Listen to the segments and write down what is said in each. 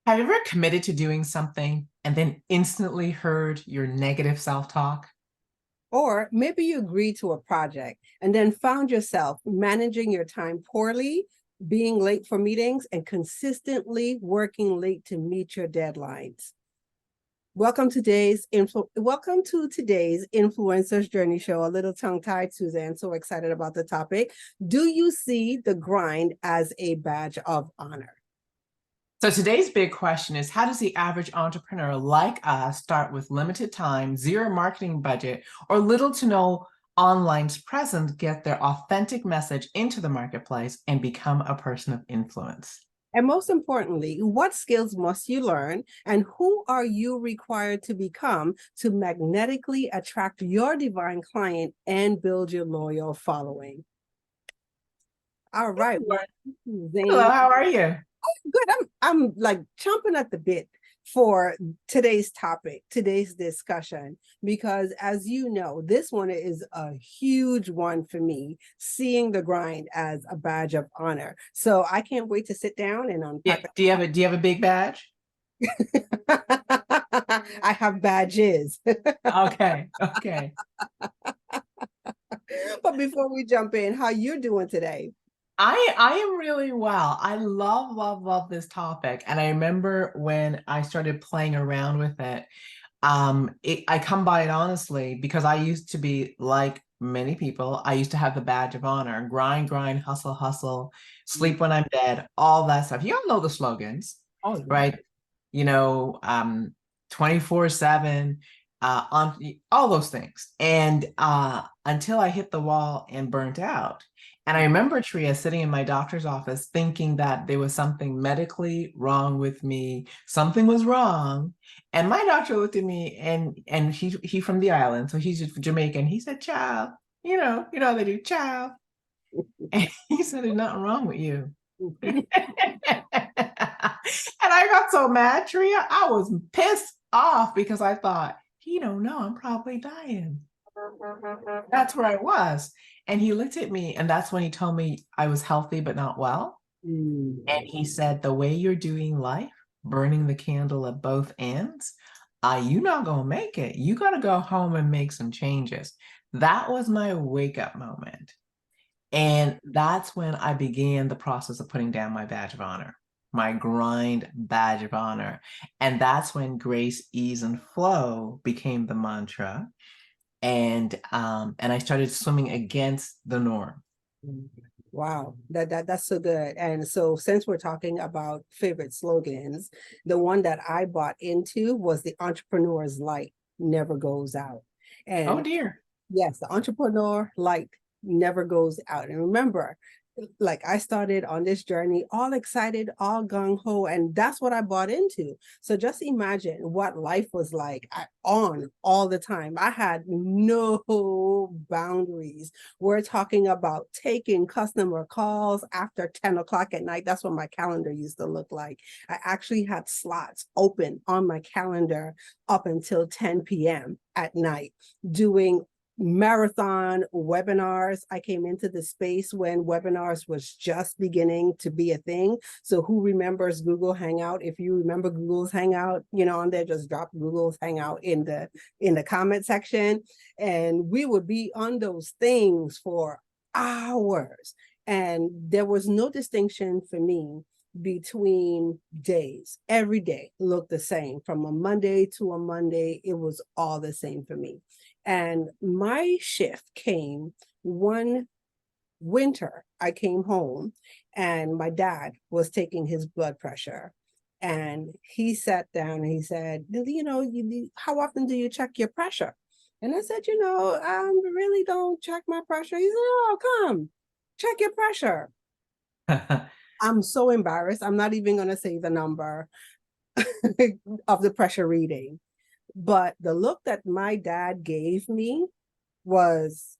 Have you ever committed to doing something and then instantly heard your negative self-talk? Or maybe you agreed to a project and then found yourself managing your time poorly, being late for meetings, and consistently working late to meet your deadlines. Welcome to today's Influencers Journey Show. A little tongue-tied, Suzanne. So excited about the topic. Do you see the grind as a badge of honor? So today's big question is, how does the average entrepreneur like us start with limited time, zero marketing budget, or little to no online presence, get their authentic message into the marketplace and become a person of influence? And most importantly, what skills must you learn and who are you required to become to magnetically attract your divine client and build your loyal following? All right. Hello, Well, Hello, Zane, how are you? good. I'm like chomping at the bit for today's topic, today's discussion, because as you know, this one is a huge one for me, seeing the grind as a badge of honor. So I can't wait to sit down and Yeah, unpack. do you have a big badge? I have badges. Okay, okay. But before we jump in, how you doing today? I am really well. I love this topic. And I remember when I started playing around with it, I come by it honestly because I used to be like many people. I used to have the badge of honor, grind, grind, hustle, hustle, sleep when I'm dead, all that stuff. You all know the slogans, Oh yeah. right? You know, 24/7, on all those things. And until I hit the wall and burnt out. And I remember Tria sitting in my doctor's office thinking that there was something medically wrong with me, something was wrong. And my doctor looked at me and he from the island, so he's just Jamaican. He said, "Child, you know how they do, child." And he said, "There's nothing wrong with you." And I got so mad, Tria. I was pissed off because I thought, he don't know I'm probably dying. That's where I was. And he looked at me, and that's when he told me I was healthy but not well. And Mm. he said, the way you're doing life, burning the candle at both ends, you're not gonna make it. You gotta go home and make some changes. That was my wake up moment. And that's when I began the process of putting down my badge of honor, my grind badge of honor. And that's when grace, ease, and flow became the mantra. And I started swimming against the norm. Wow, that's so good. And so since we're talking about favorite slogans, the one that I bought into was the entrepreneur's light never goes out. Oh And dear. yes, the entrepreneur light never goes out. And remember, like I started on this journey all excited, all gung ho, and that's what I bought into. So just imagine what life was like on all the time. I had no boundaries. We're talking about taking customer calls after 10 o'clock at night. That's what my calendar used to look like. I actually had slots open on my calendar up until 10 p.m. at night doing marathon webinars. I came into the space when webinars was just beginning to be a thing. So who remembers Google Hangout? If you remember Google's Hangout, on there, just drop Google's Hangout in the comment section. And we would be on those things for hours. And there was no distinction for me between days. Every day looked the same. From a Monday to a Monday, it was all the same for me. And my shift came one winter. I came home and my dad was taking his blood pressure. And he sat down and he said, how often do you check your pressure? And I said, I really don't check my pressure. He said, oh, come, check your pressure. I'm so embarrassed. I'm not even going to say the number of the pressure reading. But the look that my dad gave me was,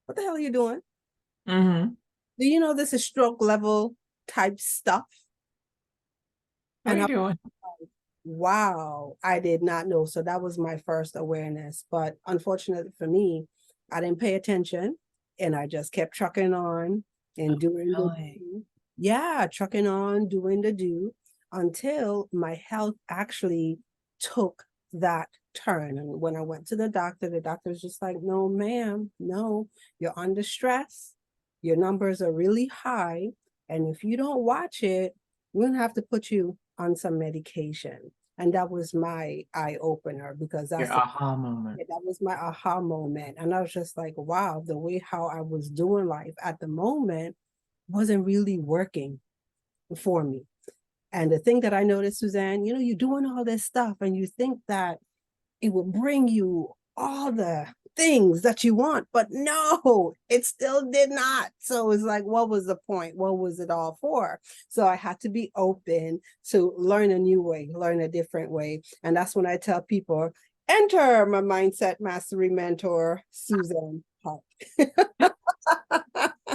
what the hell are you doing? Hmm. Do you know this is stroke level type stuff? What are And you I, doing? wow, I did not know. So that was my first awareness. But unfortunately for me, I didn't pay attention and I just kept trucking on and doing the Really? do. Yeah, trucking on, doing the do. until my health actually took that turn. And when I went to the doctor was just like, no, ma'am, no, you're under stress. Your numbers are really high. And if you don't watch it, we're going to have to put you on some medication. And that was my eye opener because Your aha moment. that was my aha moment. And I was just like, wow, the way how I was doing life at the moment wasn't really working for me. And the thing that I noticed, Suzanne, you're doing all this stuff and you think that it will bring you all the things that you want, but no, it still did not. So it's like, what was the point? What was it all for? So I had to be open to learn a new way, learn a different way. And that's when I tell people, enter my mindset mastery mentor, Suzanne Hart.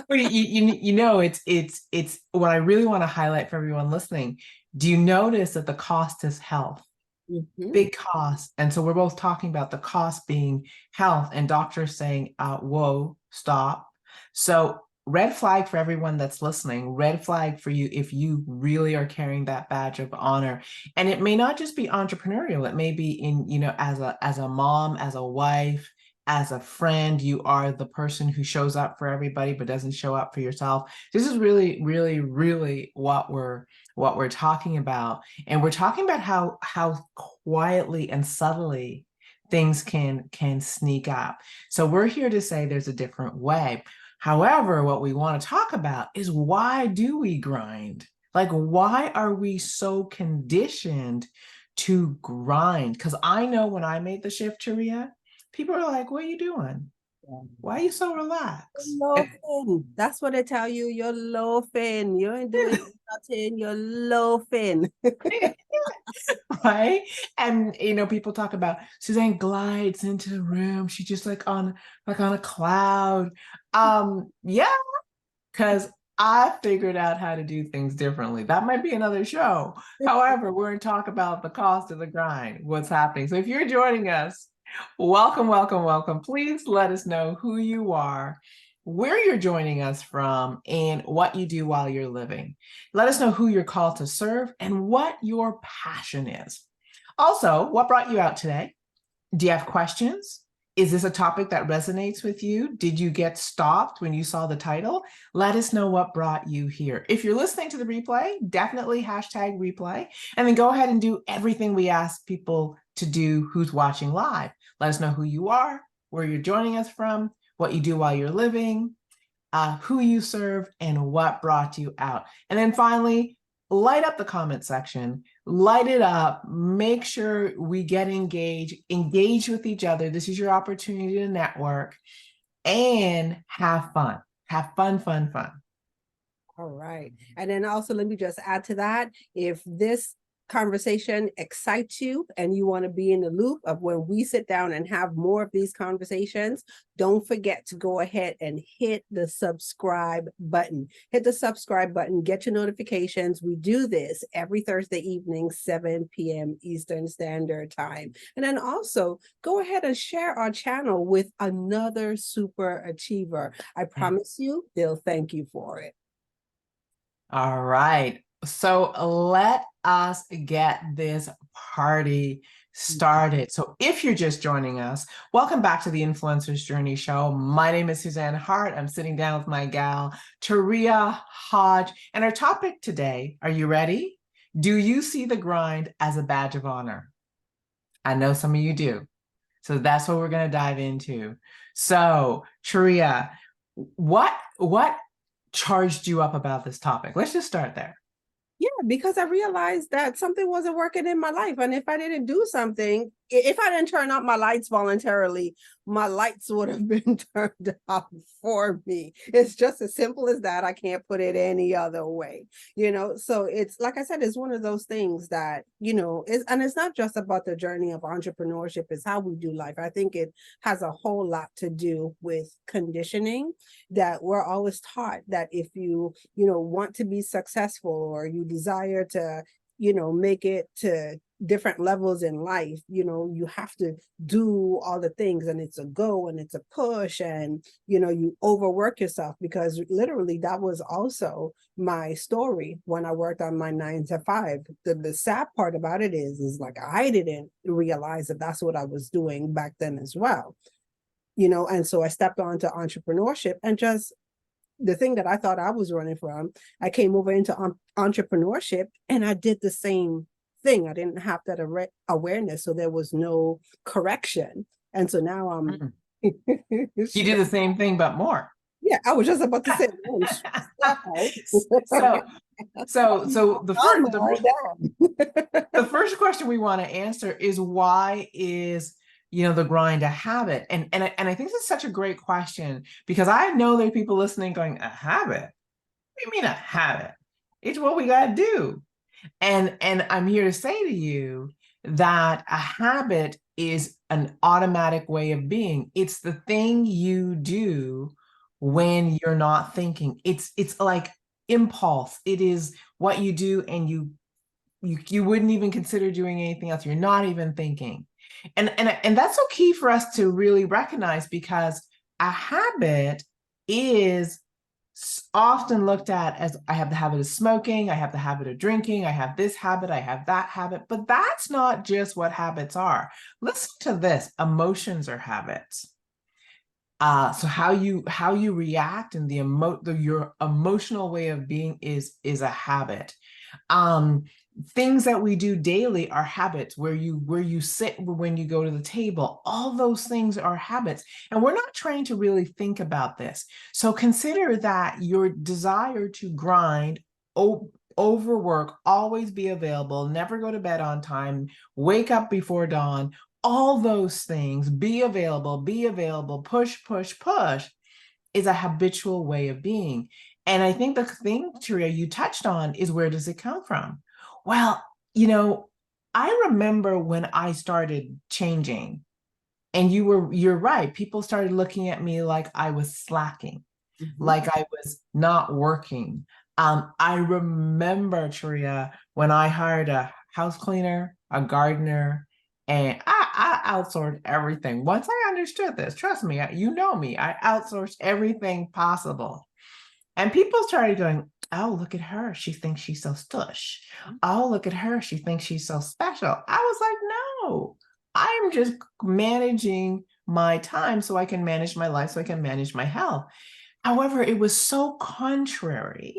Well, it's what I really want to highlight for everyone listening. Do you notice that the cost is health? Mm-hmm. Big cost. And so we're both talking about the cost being health and doctors saying, whoa, stop. So red flag for everyone that's listening, red flag for you if you really are carrying that badge of honor. And it may not just be entrepreneurial, it may be in, as a mom, as a wife, as a friend, you are the person who shows up for everybody but doesn't show up for yourself. This is really, really, really what we're talking about. And we're talking about how quietly and subtly things can sneak up. So we're here to say there's a different way. However, what we want to talk about is, why do we grind? Like, why are we so conditioned to grind? Because I know when I made the shift to Ria, people are like, what are you doing? Why are you so relaxed? Loafing. That's what they tell you. You're loafing. You ain't doing nothing. You're loafing. Right. And people talk about Suzanne glides into the room. She's just like on a cloud. Yeah, because I figured out how to do things differently. That might be another show. However, we're going to talk about the cost of the grind, what's happening. So if you're joining us, welcome, welcome, welcome. Please let us know who you are, where you're joining us from, and what you do while you're living. Let us know who you're called to serve and what your passion is. Also, what brought you out today? Do you have questions? Is this a topic that resonates with you? Did you get stopped when you saw the title? Let us know what brought you here. If you're listening to the replay, definitely hashtag replay, and then go ahead and do everything we ask people to do who's watching live. Let us know who you are, where you're joining us from, what you do while you're living, who you serve, and what brought you out. And then finally, light up the comment section, light it up, make sure we get engage with each other. This is your opportunity to network and have fun. Have fun, fun, fun. All right. And then also, let me just add to that. If this conversation excites you and you want to be in the loop of when we sit down and have more of these conversations, don't forget to go ahead and hit the subscribe button. Hit the subscribe button, get your notifications. We do this every Thursday evening, 7 p.m. Eastern Standard Time. And then also go ahead and share our channel with another super achiever. I promise you, they'll thank you for it. All right. So let us get this party started. So if you're just joining us, welcome back to the Influencers Journey Show. My name is Suzanne Hart. I'm sitting down with my gal, Taria Hodge. And our topic today, are you ready? Do you see the grind as a badge of honor? I know some of you do. So that's what we're going to dive into. So, Taria, what charged you up about this topic? Let's just start there. Yeah, because I realized that something wasn't working in my life. And if I didn't do something, if I didn't turn out my lights voluntarily, my lights would have been turned off for me. It's just as simple as that. I can't put it any other way, So it's like I said, it's one of those things that, and it's not just about the journey of entrepreneurship, it's how we do life. I think it has a whole lot to do with conditioning, that we're always taught that if you, want to be successful or you desire to, make it to different levels in life, you have to do all the things, and it's a go and it's a push, and you overwork yourself, because literally that was also my story when I worked on my 9 to 5. The sad part about it is like I didn't realize that that's what I was doing back then as well. And so I stepped onto entrepreneurship, and just the thing that I thought I was running from, I came over into entrepreneurship, and I did the same thing. I didn't have that awareness, so there was no correction. And so now I'm, Mm. You do the same thing, but more. yeah, I was just about to say, So, so down. the first question we want to answer is, why is the grind a habit? And I think this is such a great question, because I know there are people listening going, a habit? What do you mean a habit? It's what we got to do. And I'm here to say to you that a habit is an automatic way of being. It's the thing you do when you're not thinking. It's like impulse. It is what you do, and you wouldn't even consider doing anything else. You're not even thinking. And that's so key for us to really recognize, because a habit is often looked at as, I have the habit of smoking, I have the habit of drinking, I have this habit, I have that habit. But that's not just what habits are. Listen to this: emotions are habits. So how you react, and your emotional way of being is a habit. um Things that we do daily are habits. Where you sit when you go to the table, all those things are habits, and we're not trying to really think about this. So consider that your desire to grind, overwork, always be available, never go to bed on time, wake up before dawn, all those things, be available, push, push, push, is a habitual way of being. And I think the thing, Taria, you touched on is, where does it come from? Well, I remember when I started changing, and you're right. People started looking at me like I was slacking, like I was not working. I remember, Taria, when I hired a house cleaner, a gardener, and I outsourced everything. Once I understood this, trust me, you know me, I outsourced everything possible. And people started going, oh, look at her. She thinks she's so stush. Oh, look at her. She thinks she's so special. I was like, no, I'm just managing my time so I can manage my life, so I can manage my health. However, it was so contrary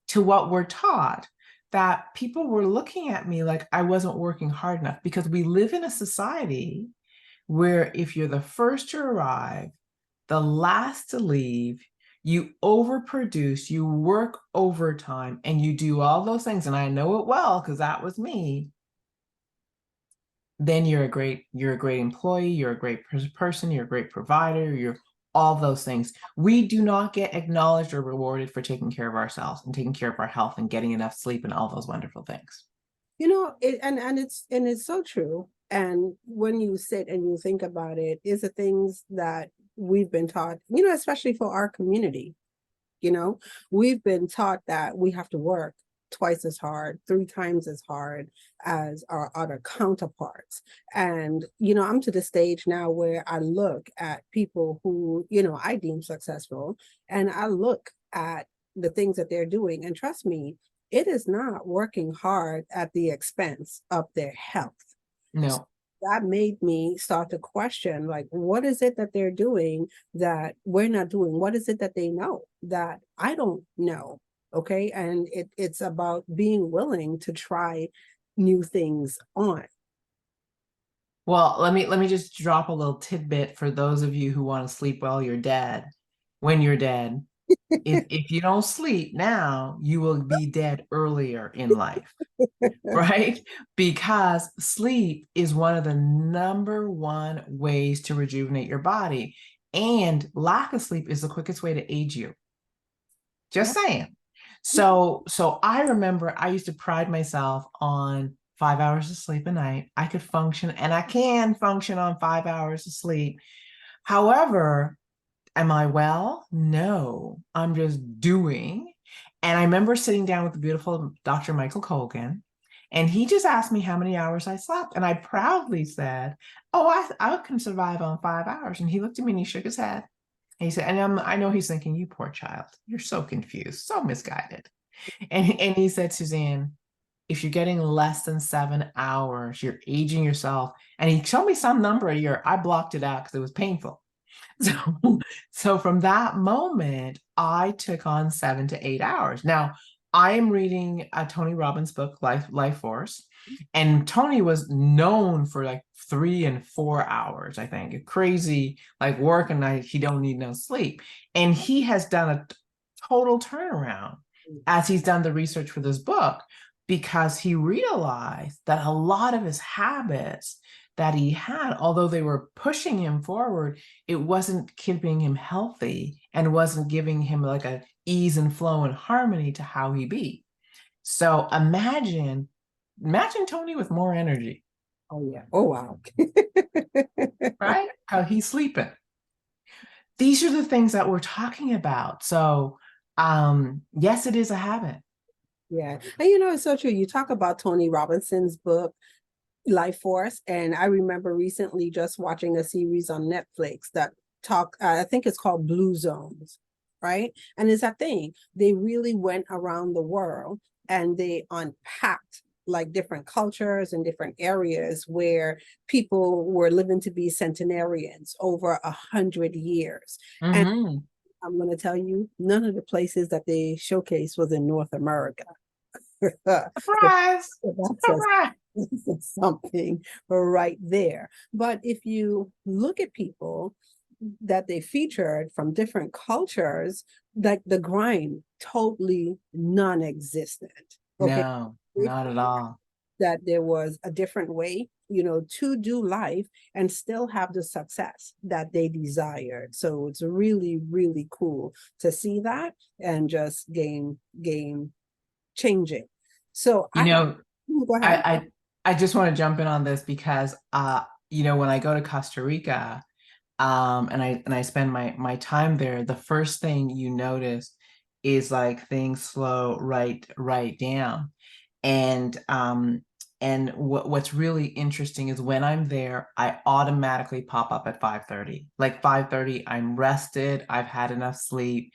to what we're taught, that people were looking at me like I wasn't working hard enough, because we live in a society where if you're the first to arrive, the last to leave, you overproduce, you work overtime, and you do all those things. And I know it well, because that was me. Then you're a great employee, you're a great person, you're a great provider, you're all those things. We do not get acknowledged or rewarded for taking care of ourselves and taking care of our health and getting enough sleep and all those wonderful things. And it's so true. And when you sit and you think about it, is the things that we've been taught, especially for our community. You know, we've been taught that we have to work twice as hard, 3 times as hard as our other counterparts. And, I'm to the stage now where I look at people who, I deem successful, and I look at the things that they're doing. And trust me, it is not working hard at the expense of their health. No. That made me start to question, like, what is it that they're doing that we're not doing? What is it that they know that I don't know? Okay. And it's about being willing to try new things on. Well, let me just drop a little tidbit for those of you who want to sleep while you're dead. When you're dead, if you don't sleep now, you will be dead earlier in life. Right? Because sleep is one of the number one ways to rejuvenate your body. And lack of sleep is the quickest way to age you. Just Yeah. saying. So I remember I used to pride myself on 5 hours of sleep a night. I could function, and I can function on 5 hours of sleep. However, am I well? No, I'm just doing. And I remember sitting down with the beautiful Dr. Michael Colgan, And he just asked me how many hours I slept. And I proudly said, "Oh, I can survive on 5 hours." And he looked at me and he shook his head. And he said, and I know he's thinking, "You poor child, you're so confused, so misguided." And he said, "Suzanne, if you're getting less than 7 hours, you're aging yourself." And he showed me some number a year. I blocked it out because it was painful. So, so from that moment, I took on 7 to 8 hours. Now, I am reading a Tony Robbins book, Life Force, and Tony was known for like 3 and 4 hours, I think, crazy like work, and he don't need no sleep. And he has done a total turnaround as he's done the research for this book because he realized that a lot of his habits that he had, although they were pushing him forward, it wasn't keeping him healthy and wasn't giving him like a ease and flow and harmony to how he be. So imagine Tony with more energy, Oh yeah. Oh wow. right? How he's sleeping. These are the things that we're talking about. So yes, it is a habit. Yeah. And you know, it's so true. You talk about Tony Robinson's book, Life Force, and I remember recently just watching a series on Netflix that I think it's called Blue Zones, right? And it's that thing. They really went around the world and they unpacked like different cultures and different areas where people were living to be centenarians over 100 years. And Mm-hmm. I'm going to tell you, none of the places that they showcased was in North America. So Surprise! that's Surprise! something right there. But if you look at people that they featured from different cultures, like the grind, totally non-existent. Okay. No, not at all. That there was a different way, to do life and still have the success that they desired. So it's really, really cool to see that and just game changing. So You I have, know, go ahead. I I just want to jump in on this because when I go to Costa Rica, and I spend my time there, the first thing you notice is like things slow right down. And what's really interesting is when I'm there, I automatically pop up at 5:30. Like 5:30, I'm rested, I've had enough sleep.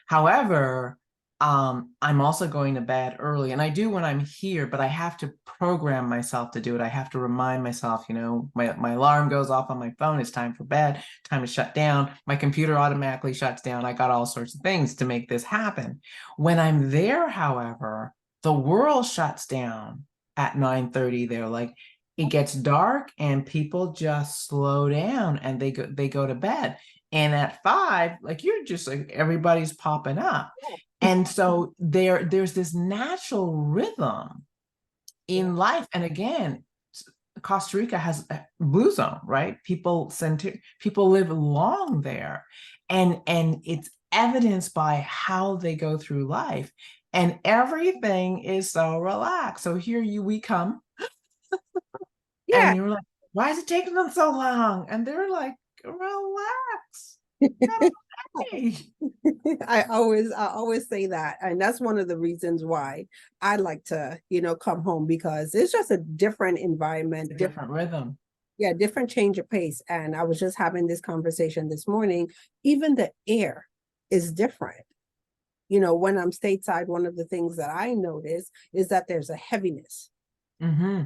However, I'm also going to bed early, and I do when I'm here, but I have to program myself to do it. I have to remind myself, my alarm goes off on my phone, it's time for bed, time to shut down. My computer automatically shuts down. I got all sorts of things to make this happen. When I'm there, however, the world shuts down at 9:30 there. Like it gets dark and people just slow down and they go to bed. And at 5, like you're just like everybody's popping up. And so there's this natural rhythm Yeah. in life. And again, Costa Rica has a blue zone, right? People live long there. And it's evidenced by how they go through life. And everything is so relaxed. So here we come, and Yeah. you're like, why is it taking them so long? And they're like, relax. Okay. I always say that. And that's one of the reasons why I like to, come home because it's just a different It's environment, a different rhythm. yeah, different change of pace. And I was just having this conversation this morning. Even the air is different. When I'm stateside, one of the things that I notice is that there's a heaviness, Mm-hmm.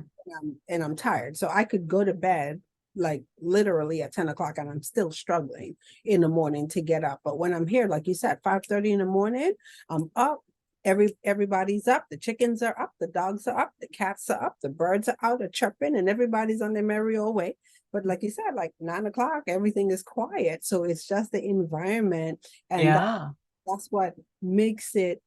and I'm tired. So I could go to bed like literally at 10 o'clock and I'm still struggling in the morning to get up. But when I'm here, like you said, 5:30 in the morning, I'm up. Everybody's up, the chickens are up, the dogs are up, the cats are up, the birds are out, are chirping, and everybody's on their merry old way. But like you said, like 9 o'clock, everything is quiet. So it's just the environment, and Yeah. that's what makes it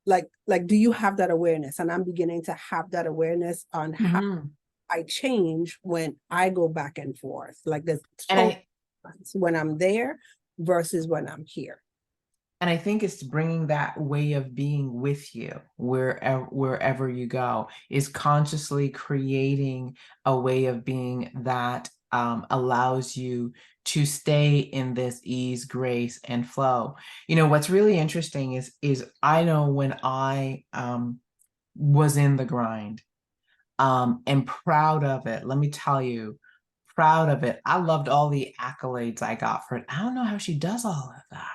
like do you have that awareness? And I'm beginning to have that awareness on how Mm-hmm. I change when I go back and forth. Like the And total I difference when I'm there versus when I'm here. And I think it's bringing that way of being with you wherever you go, is consciously creating a way of being that allows you to stay in this ease, grace, and flow. What's really interesting is I know when I was in the grind, and proud of it. Let me tell you, proud of it. I loved all the accolades I got for it. I don't know how she does all of that.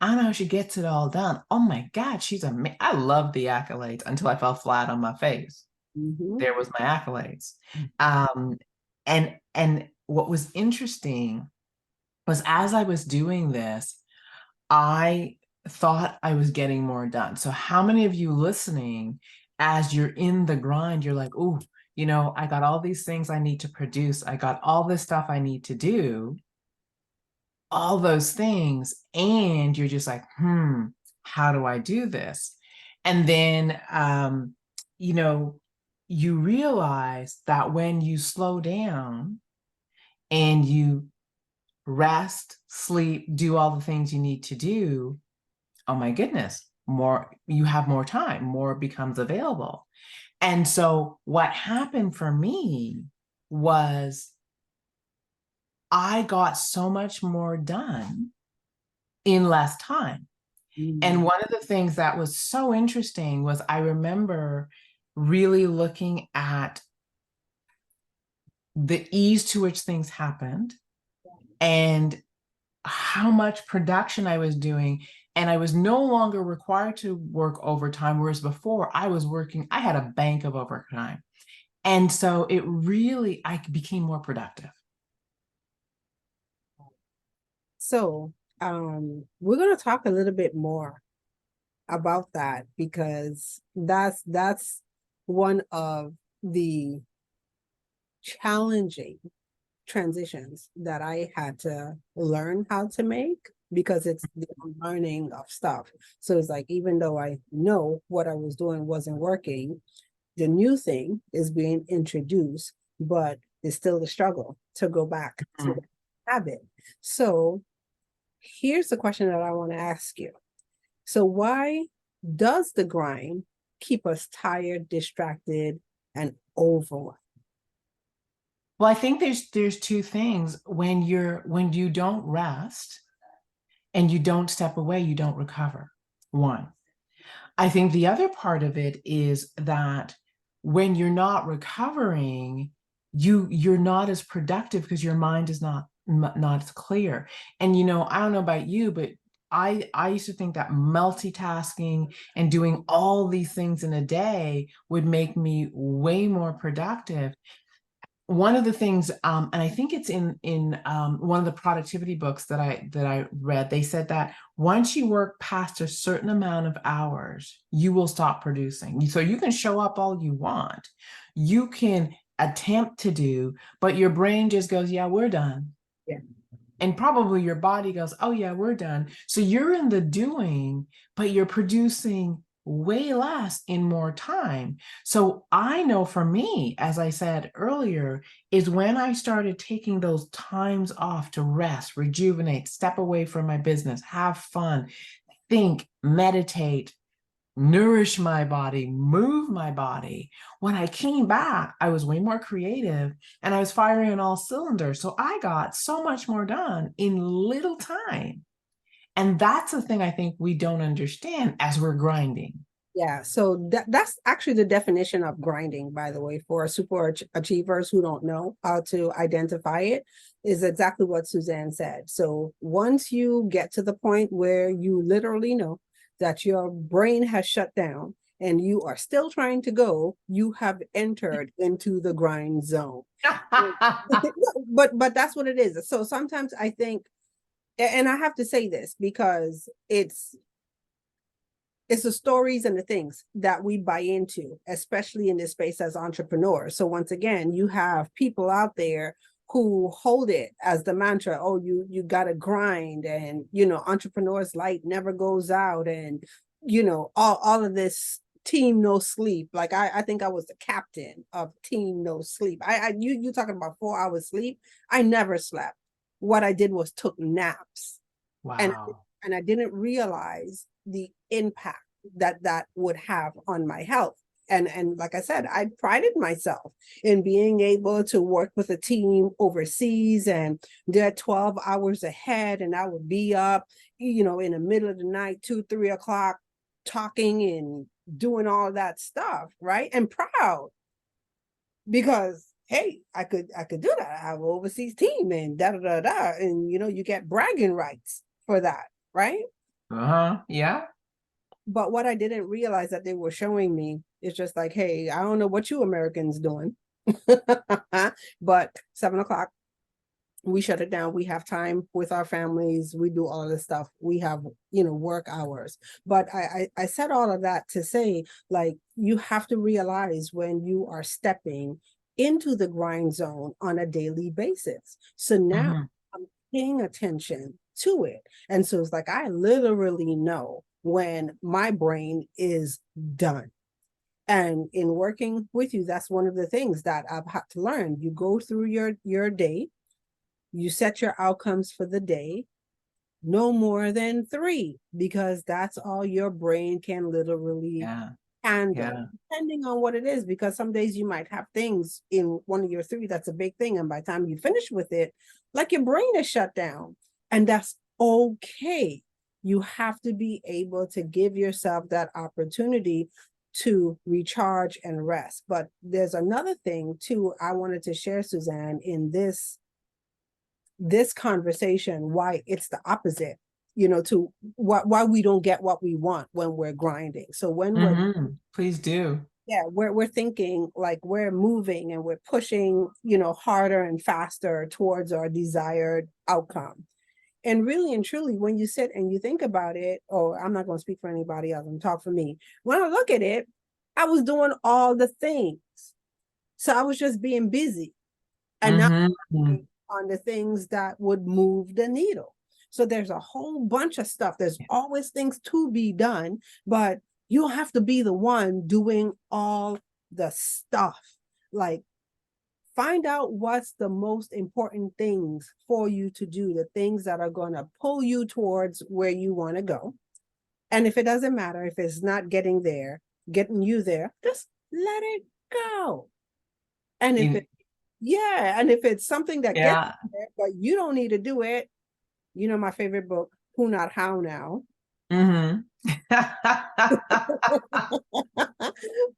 I don't know how she gets it all done. Oh my God, she's amazing. I love the accolades until I fell flat on my face. Mm-hmm. There was my accolades. Um, and what was interesting was as I was doing this, I thought I was getting more done. So how many of you listening, as you're in the grind, you're like, oh, I got all these things I need to produce. I got all this stuff I need to do, all those things. And you're just like, how do I do this? And then, you know, you realize that when you slow down and you rest, sleep, do all the things you need to do, oh my goodness, you have more time, more becomes available. And so what happened for me was I got so much more done in less time. And Mm-hmm. one of the things that was so interesting was I remember really looking at the ease to which things happened and how much production I was doing. And I was no longer required to work overtime, whereas before I had a bank of overtime. And so I became more productive. So, we're going to talk a little bit more about that because that's one of the challenging transitions that I had to learn how to make because it's the learning of stuff. So it's like even though I know what I was doing wasn't working, the new thing is being introduced, but it's still the struggle to go back to the Mhm. habit. So here's the question that I want to ask you. So why does the grind keep us tired, distracted, and overwhelmed? Well, I think there's two things. When you don't rest and you don't step away, you don't recover. One. I think the other part of it is that when you're not recovering, you're not as productive because your mind is not as clear. And I don't know about you, but I used to think that multitasking and doing all these things in a day would make me way more productive. One of the things, and I think it's in one of the productivity books that I read, they said that once you work past a certain amount of hours, you will stop producing. So you can show up all you want, you can attempt to do, but your brain just goes, "Yeah, we're done." Yeah. And probably your body goes, "Oh yeah, we're done." So you're in the doing, but you're producing way less in more time. So I know for me, as I said earlier, is when I started taking those times off to rest, rejuvenate, step away from my business, have fun, think, meditate, nourish my body, move my body. When I came back, I was way more creative and I was firing on all cylinders. So I got so much more done in little time. And that's the thing I think we don't understand as we're grinding. Yeah, so that's actually the definition of grinding, by the way, for super achievers who don't know how to identify it, is exactly what Suzanne said. So once you get to the point where you literally know that your brain has shut down and you are still trying to go, you have entered into the grind zone. But that's what it is. So sometimes I think, and I have to say this because it's the stories and the things that we buy into, especially in this space as entrepreneurs. So once again, you have people out there who hold it as the mantra, oh, you gotta grind, and entrepreneurs light never goes out, and all of this team no sleep. Like I think I was the captain of team no sleep. You talking about 4 hours sleep. I never slept. What I did was took naps, and Wow. and I didn't realize the impact that would have on my health. And like I said, I prided myself in being able to work with a team overseas, and they're 12 hours ahead, and I would be up, in the middle of the night, 2, 3 o'clock, talking and doing all that stuff, right? And proud. because hey, I could do that. I have an overseas team and da da da da, and you get bragging rights for that, right? Uh-huh. Yeah. But what I didn't realize that they were showing me is just like, hey, I don't know what you Americans doing, but 7 o'clock we shut it down. We have time with our families. We do all of this stuff. We have, work hours. But I said all of that to say, like, you have to realize when you are stepping into the grind zone on a daily basis. So now Hmm. I'm paying attention to it. And so it's like, I literally know when my brain is done. And in working with you, that's one of the things that I've had to learn. You go through your day, you set your outcomes for the day, no more than three, because that's all your brain can literally Yeah. handle, Yeah. depending on what it is. Because some days you might have things in one of your three that's a big thing. And by the time you finish with it, like your brain is shut down. And that's okay. You have to be able to give yourself that opportunity to recharge and rest. But there's another thing too I wanted to share, Suzanne, in this conversation, why it's the opposite, to why we don't get what we want when we're grinding. So when we're, Please do. yeah, we're thinking like we're moving and we're pushing, harder and faster towards our desired outcome. And really and truly, when you sit and you think about it, or I'm not going to speak for anybody else, I'm talk for me. When I look at it, I was doing all the things. So I was just being busy and not Hmm. on the things that would move the needle. So there's a whole bunch of stuff. There's always things to be done, but you don't have to be the one doing all the stuff. Like, find out what's the most important things for you to do, the things that are going to pull you towards where you want to go. And if it doesn't matter, if it's not getting you there, just let it go. And if You, it Yeah, and if it's something that gets yeah. there, but you don't need to do it, my favorite book, Who Not How Now. Hmm.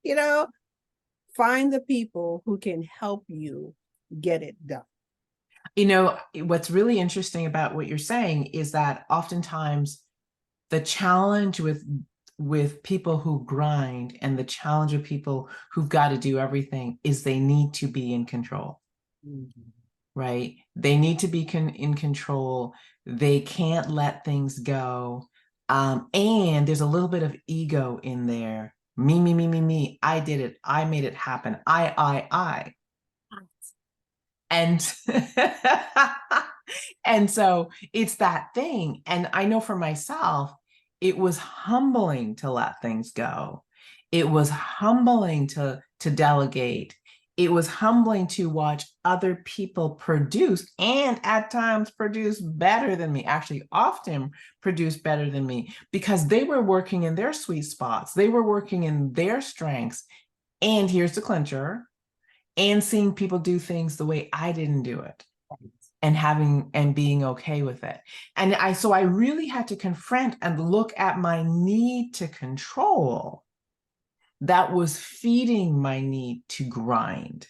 you know, find the people who can help you get it done. What's really interesting about what you're saying is that oftentimes the challenge with people who grind and the challenge of people who've got to do everything is they need to be in control, Mhm. right? They need to be in control. They can't let things go. And there's a little bit of ego in there. Me, me, me, me, me. I did it. I made it happen. I. And and so it's that thing. And I know for myself, it was humbling to let things go. It was humbling to delegate. It was humbling to watch other people produce and at times produce better than me, actually often produce better than me because they were working in their sweet spots. They were working in their strengths. And here's the clincher, and seeing people do things the way I didn't do it and having and being okay with it. And I really had to confront and look at my need to control that was feeding my need to grind,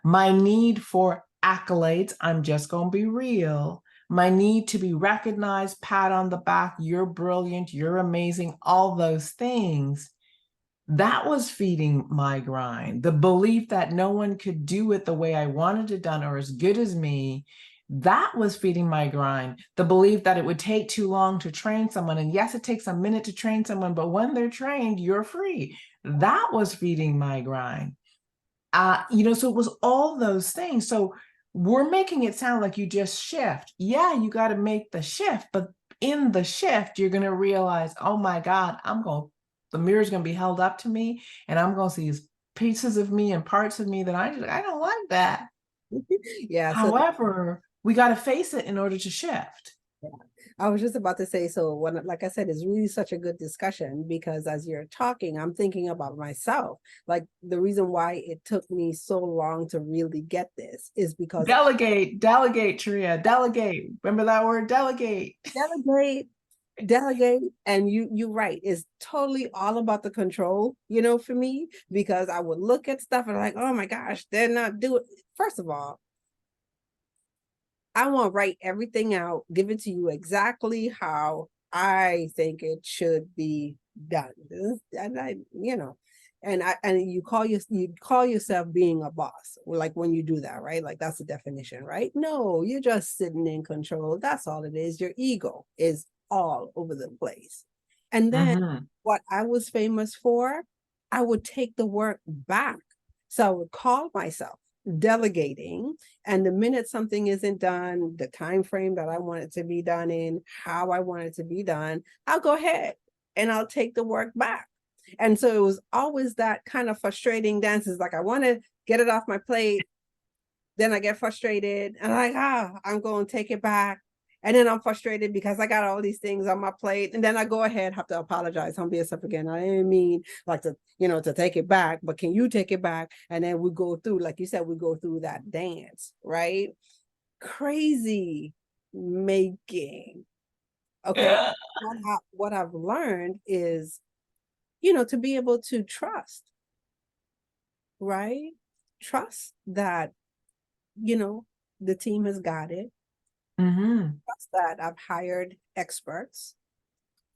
my need for accolades. I'm just going to be real. My need to be recognized, pat on the back, you're brilliant, you're amazing, all those things. That was feeding my grind. The belief that no one could do it the way I wanted it done or as good as me, that was feeding my grind. The belief that it would take too long to train someone. And yes, it takes a minute to train someone, but when they're trained, you're free. That was feeding my grind. So it was all those things. So we're making it sound like you just shift. Yeah, you got to make the shift, but in the shift, you're going to realize, oh my God, the mirror's going to be held up to me, and I'm going to see these pieces of me and parts of me that I don't like that. Yeah, so However, we got to face it in order to shift. yeah. I was just about to say, so when, like I said, it's really such a good discussion because as you're talking, I'm thinking about myself. Like the reason why it took me so long to really get this is because Delegate, Tria, delegate. Remember that word, delegate. delegate. delegate. And you're right, it's totally all about the control, for me, because I would look at stuff and like, oh my gosh, they're not doing. First of all, I want to write everything out, give it to you exactly how I think it should be done. And and you call yourself being a boss, like when you do that, right? Like that's the definition, right? No, you're just sitting in control. That's all it is. Your ego is all over the place. And then Mm-hmm. what I was famous for, I would take the work back. So I would call myself delegating, and the minute something isn't done, the time frame that I want it to be done in, how I want it to be done, I'll go ahead and I'll take the work back. And so it was always that kind of frustrating dance. Is like I want to get it off my plate, then I get frustrated and I'm like, I'm going to take it back. And then I'm frustrated because I got all these things on my plate. And then I go ahead, have to apologize on BSF again. I didn't mean like to take it back, but can you take it back? And then we go through, like you said, we go through that dance, right? Crazy making. Okay. What I've learned is, to be able to trust, right? Trust that, you know, the team has got it. Mm-hmm. Trust that I've hired experts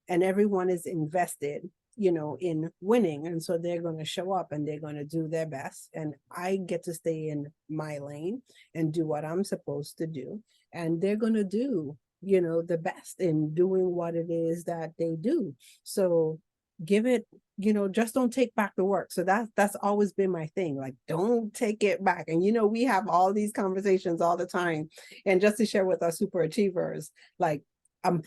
and everyone is invested, in winning. And so they're going to show up and they're going to do their best. And I get to stay in my lane and do what I'm supposed to do. And they're going to do, the best in doing what it is that they do. So give it, just don't take back the work. So that's always been my thing. Like, don't take it back. And we have all these conversations all the time. And just to share with our super achievers, like I'm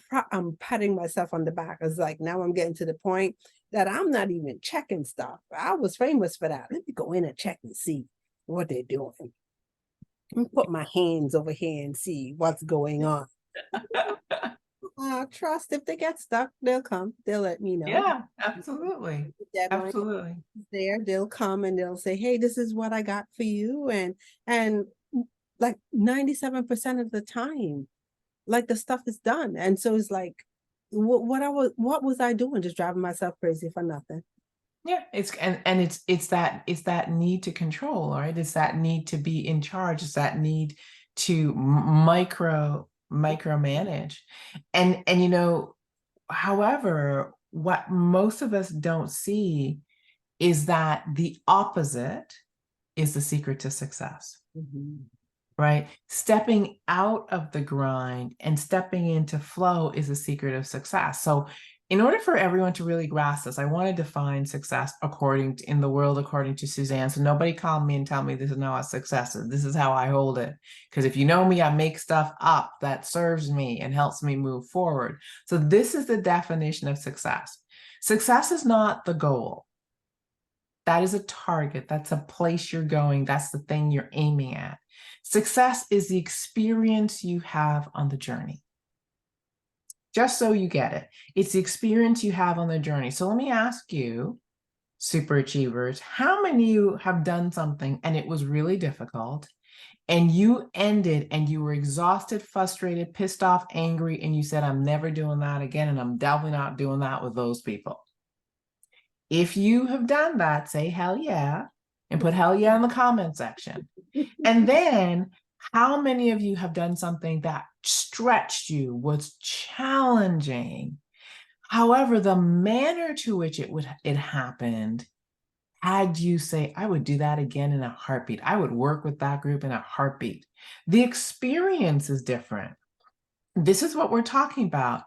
patting myself on the back. It's like now I'm getting to the point that I'm not even checking stuff. I was famous for that. Let me go in and check and see what they're doing. Let me put my hands over here and see what's going on. Trust if they get stuck, they'll come. They'll let me know. Yeah, absolutely. Deadline Absolutely. is there. They'll come and they'll say, "Hey, this is what I got for you," and like 97% of the time, like the stuff is done. And so it's like, what was I doing? Just driving myself crazy for nothing. Yeah, and it's that need to control, right? It's that need to be in charge. It's that need to micromanage. And however, what most of us don't see is that the opposite is the secret to success. Mhm. Right? Stepping out of the grind and stepping into flow is a secret of success. So, in order for everyone to really grasp this, I want to define success in the world according to Suzanne. So nobody call me and tell me this is not what success is. This is how I hold it. Because if you know me, I make stuff up that serves me and helps me move forward. So this is the definition of success. Success is not the goal. That is a target. That's a place you're going. That's the thing you're aiming at. Success is the experience you have on the journey. Just so you get it, it's the experience you have on the journey. So let me ask you, super achievers, how many of you have done something and it was really difficult and you ended and you were exhausted, frustrated, pissed off, angry, and you said, I'm never doing that again, and I'm definitely not doing that with those people? If you have done that, say hell yeah, and put hell yeah in the comment section. And then, how many of you have done something that stretched you, was challenging? However, the manner to which it happened had you say, I would do that again in a heartbeat. I would work with that group in a heartbeat. The experience is different. This is what we're talking about.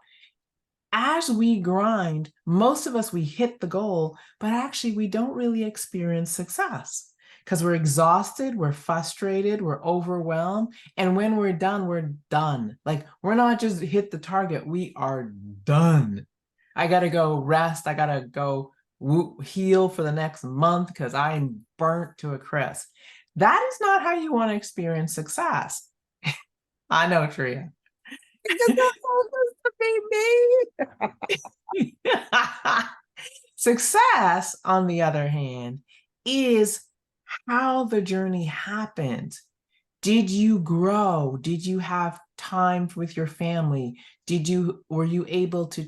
As we grind, most of us, we hit the goal, but actually we don't really experience success because we're exhausted, we're frustrated, we're overwhelmed. And when we're done, we're done. Like we're not just hit the target, we are done. I got to go rest. I got to go heal for the next month because I'm burnt to a crisp. That is not how you want to experience success. I know, Tria. Because that's supposed to be Success, on the other hand, is how the journey happens. Did you grow? Did you have time with your family? Were you able to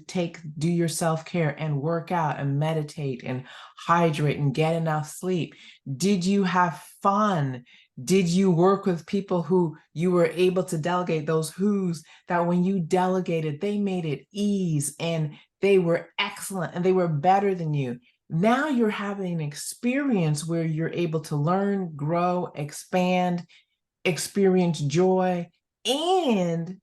do your self-care and work out and meditate and hydrate and get enough sleep? Did you have fun? Did you work with people who you were able to delegate those who's that when you delegated, they made it ease and they were excellent and they were better than you? Now you're having an experience where you're able to learn, grow, expand, experience joy, and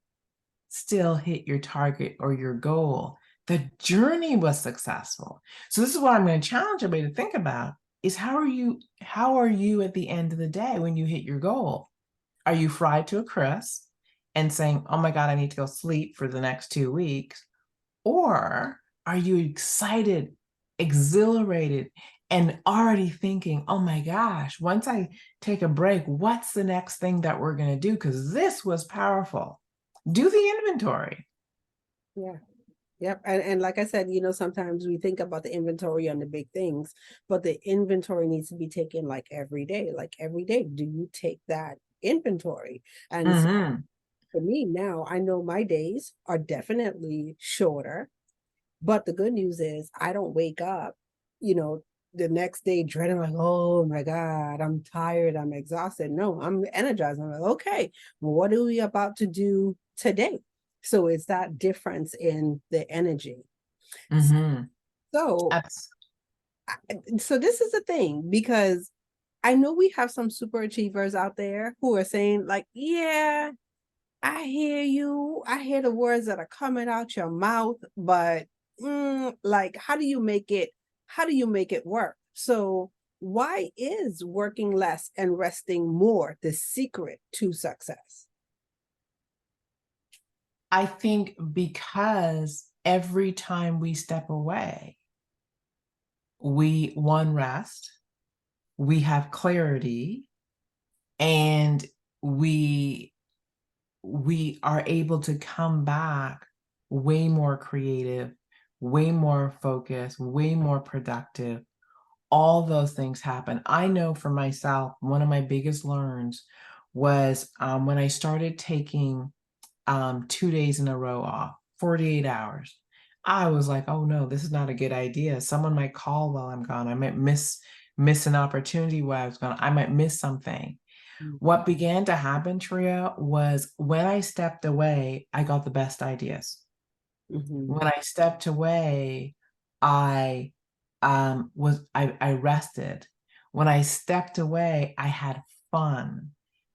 still hit your target or your goal. The journey was successful. So this is what I'm going to challenge everybody to think about is how are you at the end of the day when you hit your goal? Are you fried to a crisp and saying, "Oh my God, I need to go sleep for the next 2 weeks"? Or are you excited, exhilarated, and already thinking, "Oh my gosh, once I take a break, what's the next thing that we're going to do? Because this was powerful." Do the inventory. Yeah. Yep. And like I said, sometimes we think about the inventory on the big things, but the inventory needs to be taken like every day. Like every day, do you take that inventory? And so Mm-hmm. for me now, I know my days are definitely shorter, but the good news is I don't wake up, you know, the next day dreading like, oh my God, I'm tired, I'm exhausted. No, I'm energized. I'm like, okay, what are we about to do today? So it's that difference in the energy. Mm-hmm. So, That's so this is the thing because I know we have some super achievers out there who are saying like, yeah, I hear you. I hear the words that are coming out your mouth, but like, how do you make it? How do you make it work? So, why is working less and resting more the secret to success? I think because every time we step away, we one rest, we have clarity, and we we are able to come back way more creative, way more focused, way more productive. All those things happen. I know for myself, one of my biggest learns was when I started taking 2 days in a row off, 48 hours. I was like, oh no, this is not a good idea. Someone might call while I'm gone. I might miss an opportunity while I was gone. I might miss something. What began to happen, Tria, was when I stepped away, I got the best ideas. Mm-hmm. When I stepped away, I I rested. When I stepped away, I had fun.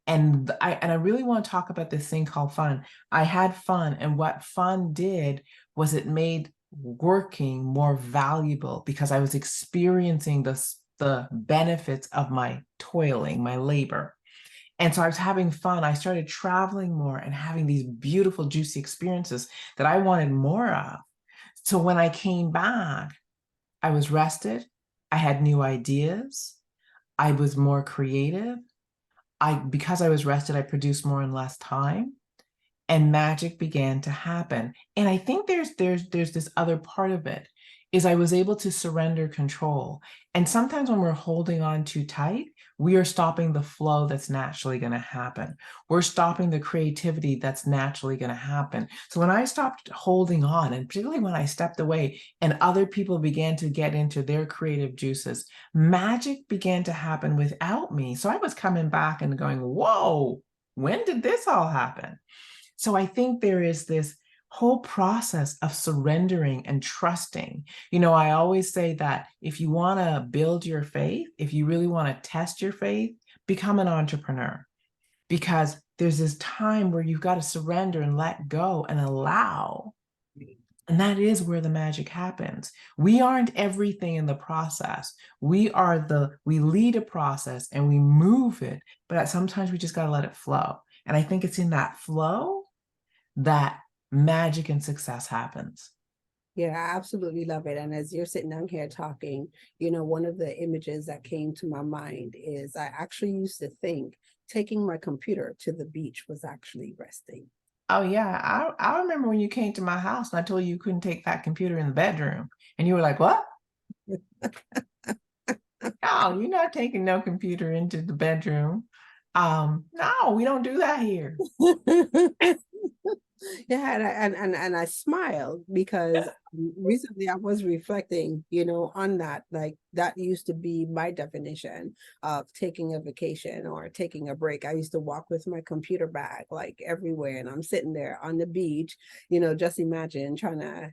And I really want to talk about this thing called fun. I had fun, and what fun did was it made working more valuable because I was experiencing the benefits of my toiling, my labor. And so I was having fun. I started traveling more and having these beautiful, juicy experiences that I wanted more of. So when I came back, I was rested. I had new ideas. I was more creative. Because I was rested, I produced more in less time and magic began to happen. And I think there's this other part of it is I was able to surrender control. And sometimes when we're holding on too tight, we are stopping the flow that's naturally going to happen. We're stopping the creativity that's naturally going to happen. So when I stopped holding on, and particularly when I stepped away and other people began to get into their creative juices, magic began to happen without me. So I was coming back and going, whoa, when did this all happen? So I think there is this whole process of surrendering and trusting. I always say that if you want to build your faith, if you really want to test your faith, become an entrepreneur because there's this time where you've got to surrender and let go and allow. And that is where the magic happens. We aren't everything in the process. We lead a process and we move it, but sometimes we just got to let it flow. And I think it's in that flow that magic and success happens. Yeah, I absolutely love it. And as you're sitting down here talking, one of the images that came to my mind is I actually used to think taking my computer to the beach was actually resting. Oh yeah, I remember when you came to my house and I told you you couldn't take that computer in the bedroom, and you were like, "What? Oh, you're not taking no computer into the bedroom." No, we don't do that here. Yeah, and I smiled because recently I was reflecting, on that. Like that used to be my definition of taking a vacation or taking a break. I used to walk with my computer bag like everywhere, and I'm sitting there on the beach, just imagine trying to,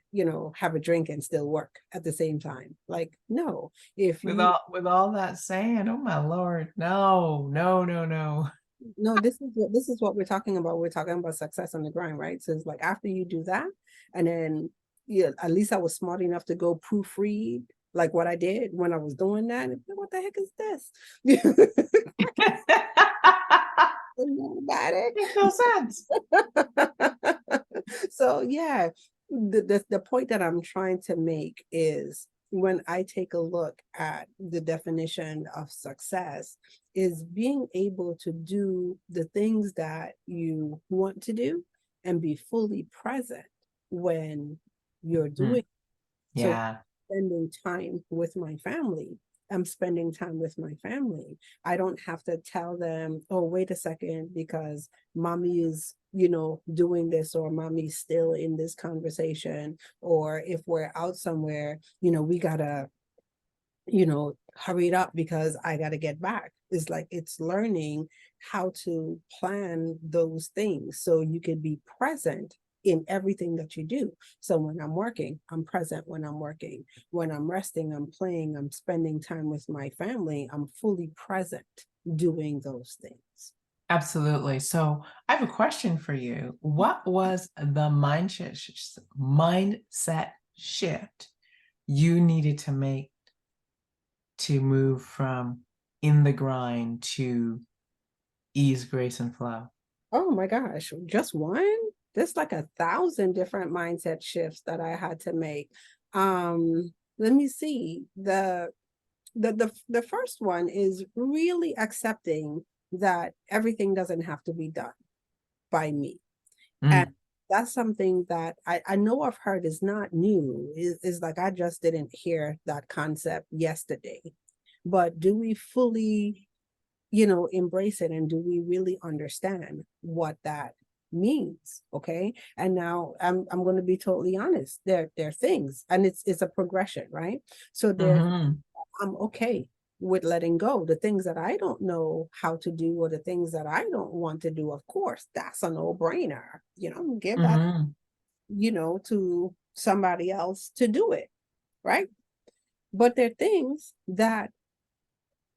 have a drink and still work at the same time. Like, no, if you With all that sand, oh my Lord. No, no, no, no. no, this is what we're talking about. We're talking about success on the grind, right? So it's like after you do that, and then yeah, at least I was smart enough to go proofread like what I did when I was doing that. And what the heck is this? About Makes no sense. it. So yeah, the point that I'm trying to make is when I take a look at the definition of success is being able to do the things that you want to do and be fully present when you're Mm, doing. So yeah. spending time with my family. I'm spending time with my family. I don't have to tell them, oh, wait a second, because mommy is, doing this, or mommy's still in this conversation. Or if we're out somewhere, we gotta, hurry it up because I gotta get back. It's like it's learning how to plan those things so you can be present in everything that you do. So when I'm working, I'm present when I'm working. When I'm resting, I'm playing, I'm spending time with my family, I'm fully present doing those things. Absolutely. So I have a question for you. What was the mindset shift you needed to make to move from in the grind to ease, grace, and flow? Oh my gosh, just one? There's like 1,000 different mindset shifts that I had to make. Let me see. The first one is really accepting that everything doesn't have to be done by me. And Mm, that's something that I know I've heard is not new. Is like I just didn't hear that concept yesterday. But do we fully, embrace it, and do we really understand what that means? Okay. And now I'm going to be totally honest. There are things, and it's a progression, right? So hmm I'm okay with letting go. The things that I don't know how to do, or the things that I don't want to do, of course, that's a no-brainer. Give that, hmm to somebody else to do it, right? But there are things that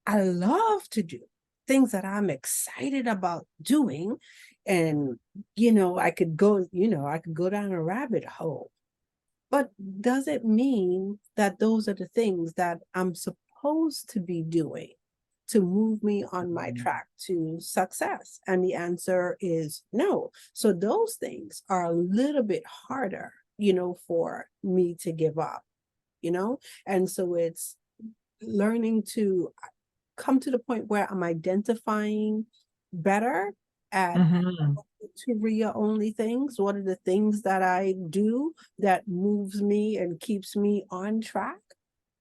I love to do, things that I'm excited about doing. And, I could go down a rabbit hole. But does it mean that those are the things that I'm supposed to be doing to move me on my track to success? And the answer is no. So those things are a little bit harder, for me to give up, you know? And so it's learning to come to the point where I'm identifying better at hmm Turia only things. What are the things that I do that moves me and keeps me on track,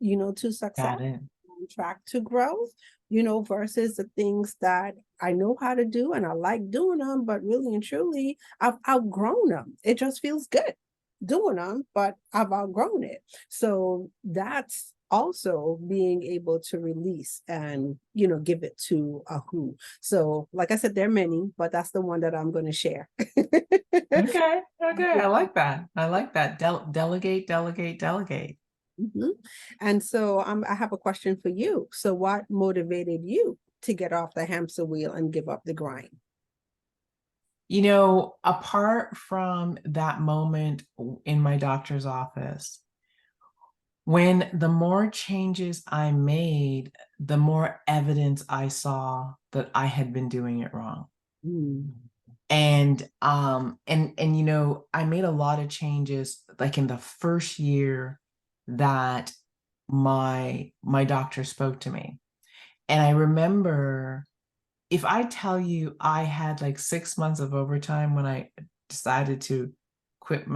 to success, Got it. on track to growth, versus the things that I know how to do and I like doing them, but really and truly, I've outgrown them. It just feels good doing them, but I've outgrown it. So that's also being able to release and give it to a who. So like I said, there are many, but that's the one that I'm going to share. Okay. Okay. I like that. I like that. Delegate, delegate, delegate. Mhm. And so I have a question for you. So what motivated you to get off the hamster wheel and give up the grind? Apart from that moment in my doctor's office, when the more changes I made, the more evidence I saw that I had been doing it wrong. Mm. I made a lot of changes like in the first year that my doctor spoke to me. And I remember, if I tell you I had like 6 months of overtime when I decided to quit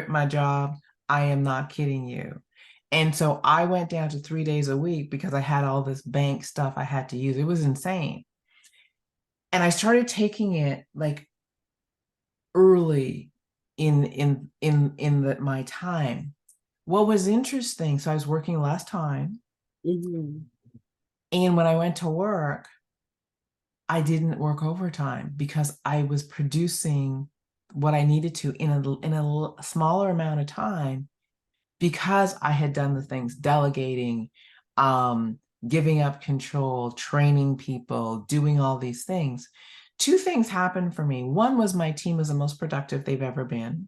my job, I am not kidding you. And so I went down to 3 days a week because I had all this bank stuff I had to use. It was insane. And I started taking it like early my time. What was interesting, so I was working less time, Mhm. and when I went to work, I didn't work overtime because I was producing what I needed to in a smaller amount of time because I had done the things delegating, um, giving up control, training people, doing all these things. Two things happened for me. One was my team was the most productive they've ever been.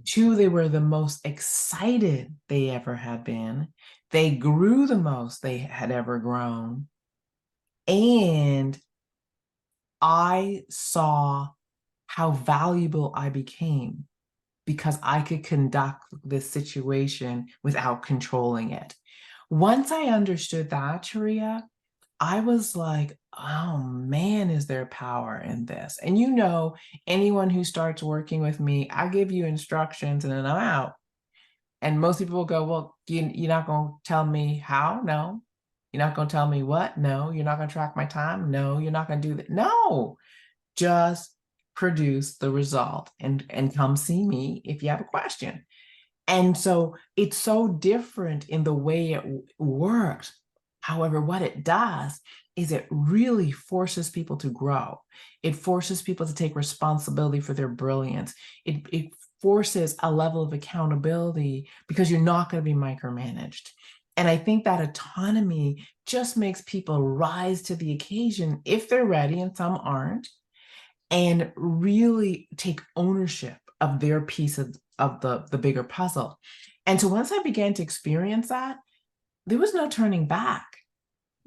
Two, they were the most excited they ever had been. They grew the most they had ever grown. And I saw how valuable I became because I could conduct this situation without controlling it. Once I understood that, Sharia, I was like, oh man, is there power in this? And you know, anyone who starts working with me, I give you instructions and then I'm out. And most people will go, well, you're not going to tell me how? No. You're not going to tell me what? No. You're not going to track my time? No. You're not going to do that? No. Just produce the result and come see me if you have a question. And so it's so different in the way it works. However, what it does is it really forces people to grow. It forces people to take responsibility for their brilliance. It forces a level of accountability because you're not going to be micromanaged. And I think that autonomy just makes people rise to the occasion if they're ready, and some aren't, and really take ownership of their piece of the bigger puzzle. And so once I began to experience that, there was no turning back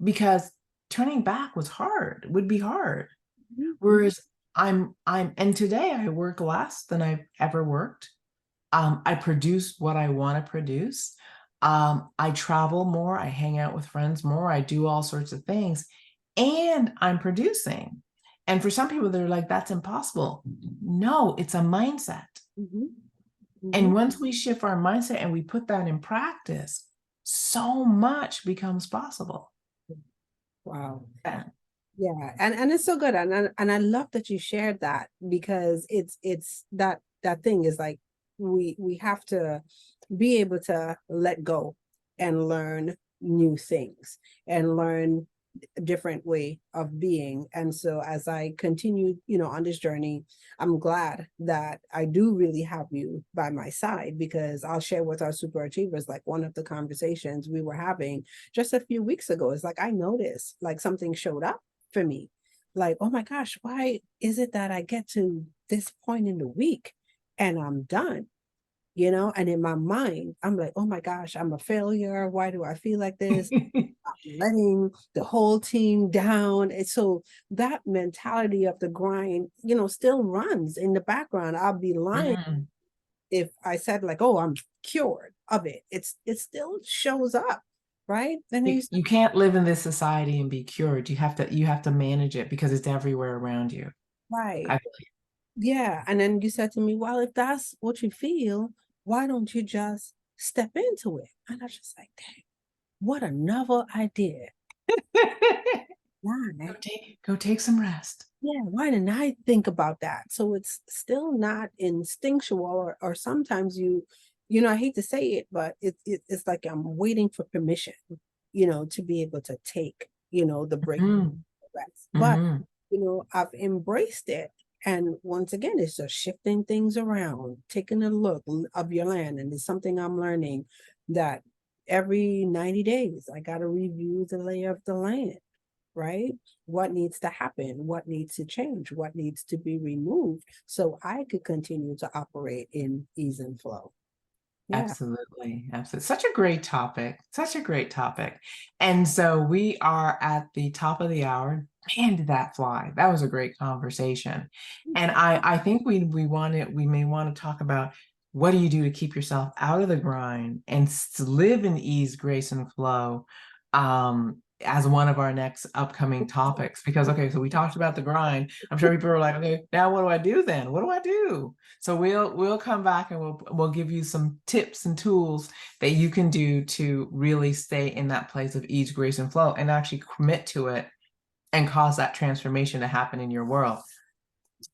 because turning back was hard, would be hard. Mhm. Whereas and today I work less than I've ever worked. I produce what I want to produce. I travel more, I hang out with friends more, I do all sorts of things, and I'm producing. And for some people, they're like, that's impossible. No, it's a mindset. Mhm. And Mhm. once we shift our mindset and we put that in practice, so much becomes possible. Wow. Yeah. Yeah, and it's so good, and I love that you shared that because it's that thing is like we have to be able to let go and learn new things and learn a different way of being. And so as I continue, on this journey, I'm glad that I do really have you by my side because I'll share with our super achievers, like one of the conversations we were having just a few weeks ago is like I noticed like something showed up for me. Like, oh my gosh, why is it that I get to this point in the week and I'm done? And in my mind, I'm like, oh my gosh, I'm a failure. Why do I feel like this? I'm letting the whole team down. And so that mentality of the grind, still runs in the background. I'll be lying Mm. if I said like, oh, I'm cured of it. It still shows up, right? Then you You can't live in this society and be cured. You have to manage it because it's everywhere around you. right. I, Yeah. And then you said to me, well, if that's what you feel, why don't you just step into it? And I was just like, dang, what a novel idea. go Why? take some rest. Yeah, why didn't I think about that? So it's still not instinctual, or sometimes I hate to say it, but it's like I'm waiting for permission, to be able to take, the break Mm, rest. But, mm. I've embraced it. And once again, it's just shifting things around, taking a look of your land. And it's something I'm learning that every 90 days, I got to review the lay of the land, right? What needs to happen? What needs to change? What needs to be removed so I could continue to operate in ease and flow? Yeah. Absolutely. Absolutely. Such a great topic. Such a great topic. And so we are at the top of the hour. Man, did that fly? That was a great conversation. And I think we may want to talk about what do you do to keep yourself out of the grind and live in ease, grace, and flow, as one of our next upcoming topics. Because okay, so we talked about the grind. I'm sure people are like, okay, now what do I do then? What do I do? So we'll come back and we'll give you some tips and tools that you can do to really stay in that place of ease, grace, and flow and actually commit to it and cause that transformation to happen in your world.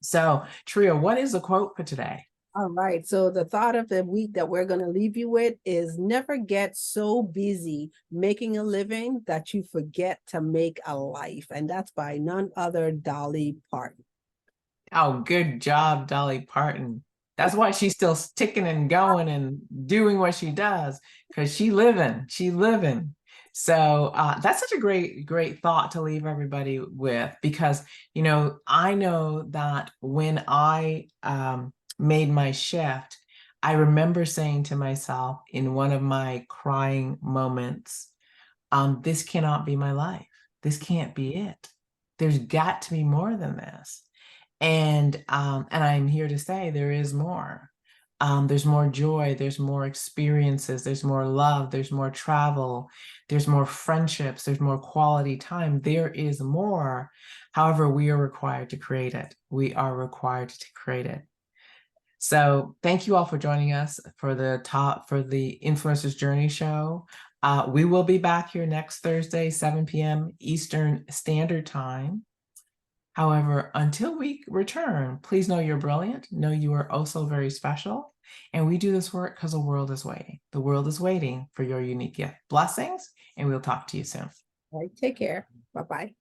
So, Tria, what is the quote for today? All right. So the thought of the week that we're going to leave you with is never get so busy making a living that you forget to make a life. And that's by none other Dolly Parton. Oh, good job, Dolly Parton. That's why she's still sticking and going and doing what she does, because she living. So that's such a great thought to leave everybody with, because I know that when I made my shift, I remember saying to myself in one of my crying moments, this cannot be my life. This can't be it. There's got to be more than this. And I'm here to say there is more. There's more joy, there's more experiences, there's more love, there's more travel, there's more friendships, there's more quality time. There is more. However, we are required to create it. We are required to create it. So thank you all for joining us for the Influencers Journey show. We will be back here next Thursday, 7 p.m. Eastern Standard Time. However, until we return, please know you're brilliant, know you are also very special, and we do this work because the world is waiting. The world is waiting for your unique gift. Blessings, and we'll talk to you soon. All right. Take care. Bye-bye.